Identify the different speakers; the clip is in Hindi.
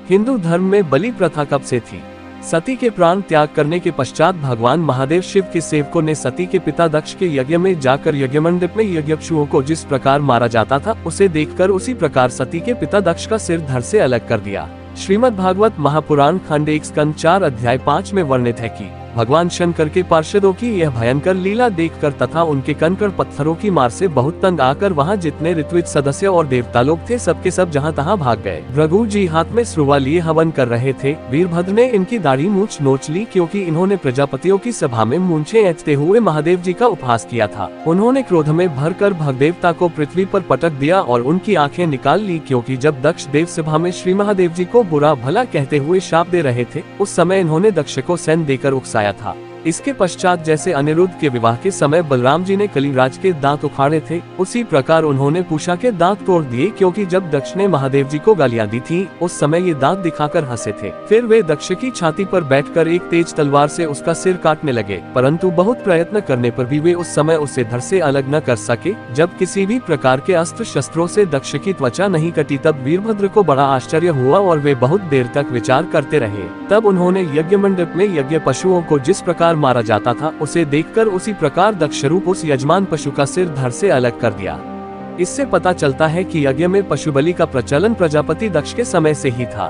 Speaker 1: हिंदू धर्म में बलि प्रथा कब से थी? सती के प्राण त्याग करने के पश्चात भगवान महादेव शिव के सेवकों ने सती के पिता दक्ष के यज्ञ में जाकर यज्ञमंडप में यज्ञपशुओं को जिस प्रकार मारा जाता था उसे देखकर उसी प्रकार सती के पिता दक्ष का सिर धड़ से अलग कर दिया। श्रीमद् भागवत महापुराण खंड 1 स्कंद 4 अध्याय 5 में वर्णित है कि भगवान शंकर के पार्षदों की यह भयंकर लीला देखकर तथा उनके कंकड़ पत्थरों की मार से बहुत तंग आकर वहां जितने ऋत्विज सदस्य और देवता लोग थे सबके सब जहां तहां भाग गए। भृगु जी हाथ में श्रुवा लिए हवन कर रहे थे। वीरभद्र ने इनकी दाढ़ी मूंछ नोच ली क्योंकि इन्होंने प्रजापतियों की सभा में मूंछें ऐंठते हुए महादेव जी का उपहास किया था। उन्होंने क्रोध में भरकर भगदेवता को पृथ्वी पर पटक दिया और उनकी आंखें निकाल ली, क्योंकि जब दक्ष देव सभा में श्री महादेव जी को बुरा भला कहते हुए शाप दे रहे थे उस समय इन्होंने दक्ष को सैन देकर उकसाया था। इसके पश्चात जैसे अनिरुद्ध के विवाह के समय बलराम जी ने कलिराज के दांत उखाड़े थे, उसी प्रकार उन्होंने पूषा के दांत तोड़ दिए, क्योंकि जब दक्ष ने महादेव जी को गालियां दी थी उस समय ये दांत दिखाकर हंसे थे। फिर वे दक्ष की छाती पर बैठकर एक तेज तलवार से उसका सिर काटने लगे, परंतु बहुत प्रयत्न करने पर भी वे उस समय उसे धड़ से अलग न कर सके। जब किसी भी प्रकार के अस्त्र शस्त्रों से दक्ष की त्वचा नहीं कटी तब वीरभद्र को बड़ा आश्चर्य हुआ और वे बहुत देर तक विचार करते रहे। तब उन्होंने यज्ञ मंडप में यज्ञ पशुओं को जिस प्रकार मारा जाता था उसे देखकर उसी प्रकार दक्ष रूप उस यजमान पशु का सिर धड़ से अलग कर दिया। इससे पता चलता है कि यज्ञ में पशु बलि का प्रचलन प्रजापति दक्ष के समय से ही था।